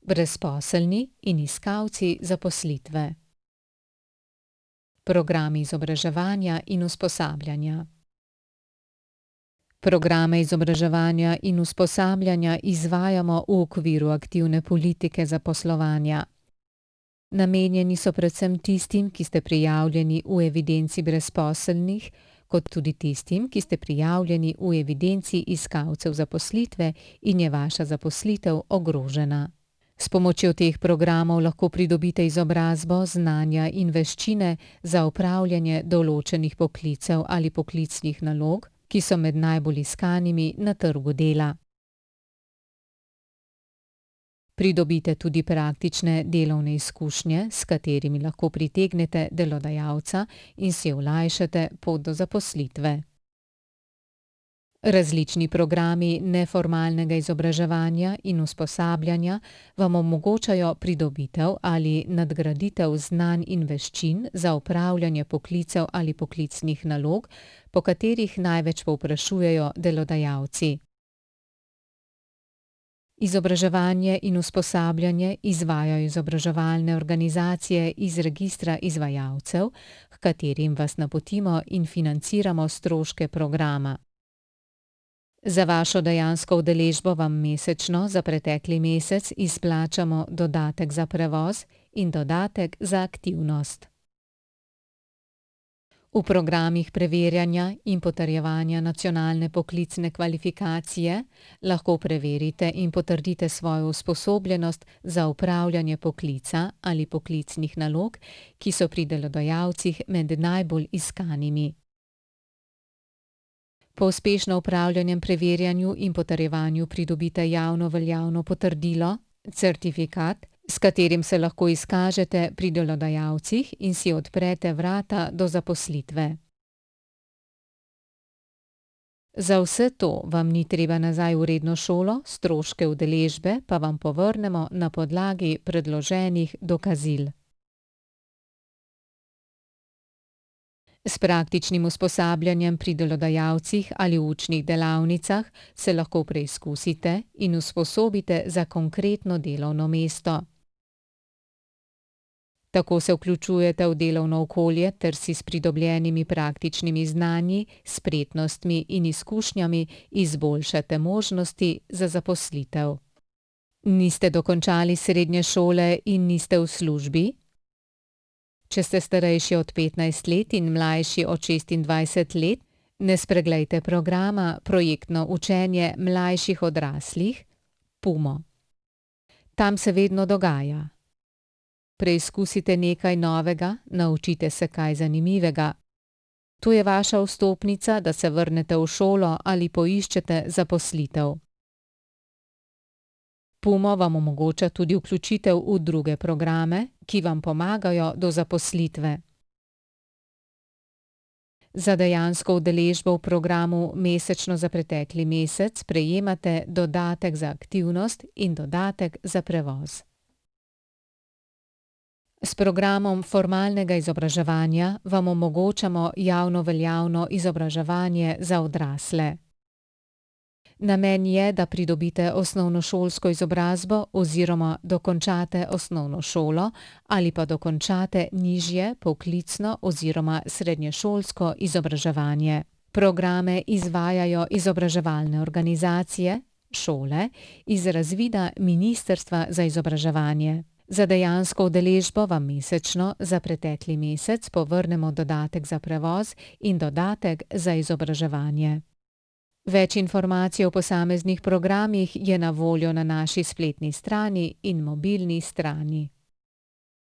brezposelni in iskalci zaposlitve. Programi izobraževanja in usposabljanja. Programe izobraževanja in usposabljanja izvajamo v okviru aktivne politike zaposlovanja. Namenjeni so predvsem tistim, ki ste prijavljeni v evidenci brezposelnih, kot tudi tistim, ki ste prijavljeni v evidenci iskalcev zaposlitve in je vaša zaposlitev ogrožena. S pomočjo teh programov lahko pridobite izobrazbo, znanja in veščine za opravljanje določenih poklicev ali poklicnih nalog, ki so med najbolj iskanimi na trgu dela. Pridobite tudi praktične delovne izkušnje, s katerimi lahko pritegnete delodajalca in si olajšate pot do zaposlitve. Različni programi neformalnega izobraževanja in usposabljanja vam omogočajo pridobitev ali nadgraditev znanj in veščin za opravljanje poklicev ali poklicnih nalog, po katerih največ povprašujejo delodajalci. Izobraževanje in usposabljanje izvajajo izobraževalne organizacije iz registra izvajalcev, h katerim vas napotimo in financiramo stroške programa. Za vašo dejansko udeležbo vam mesečno za pretekli mesec izplačamo dodatek za prevoz in dodatek za aktivnost. V programih preverjanja in potrjevanja nacionalne poklicne kvalifikacije lahko preverite in potrdite svojo usposobljenost za opravljanje poklica ali poklicnih nalog, ki so pri delodajalcih med najbolj iskanimi. Po uspešno opravljenem preverjanju in potrjevanju pridobite javno veljavno potrdilo, certifikat, s katerim se lahko izkažete pri delodajalcih in si odprete vrata do zaposlitve. Za vse to vam ni treba nazaj v redno šolo, stroške udeležbe pa vam povrnemo na podlagi predloženih dokazil. S praktičnim usposabljanjem pri delodajalcih ali v učnih delavnicah se lahko preizkusite in usposobite za konkretno delovno mesto. Tako se vključujete v delovno okolje ter si s pridobljenimi praktičnimi znanji, spretnostmi in izkušnjami izboljšate možnosti za zaposlitev. Niste dokončali srednje šole in niste v službi? Če ste starejši od 15 let in mlajši od 26 let, ne spreglejte programa Projektno učenje mlajših odraslih, PUMO. Tam se vedno dogaja. Preizkusite nekaj novega, naučite se kaj zanimivega. To je vaša vstopnica, da se vrnete v šolo ali poiščete zaposlitev. PUMO vam omogoča tudi vključitev v druge programe, ki vam pomagajo do zaposlitve. Za dejansko udeležbo v programu mesečno za pretekli mesec prejemate dodatek za aktivnost in dodatek za prevoz. S programom formalnega izobraževanja vam omogočamo javno veljavno izobraževanje za odrasle. Namen je, da pridobite osnovnošolsko izobrazbo oziroma dokončate osnovno šolo ali pa dokončate nižje poklicno oziroma srednješolsko izobraževanje. Programe izvajajo izobraževalne organizacije, šole, iz razvida Ministrstva za izobraževanje. Za dejansko udeležbo vam mesečno za pretekli mesec povrnemo dodatek za prevoz in dodatek za izobraževanje. Več informacij o posameznih programih je na voljo na naši spletni strani in mobilni strani.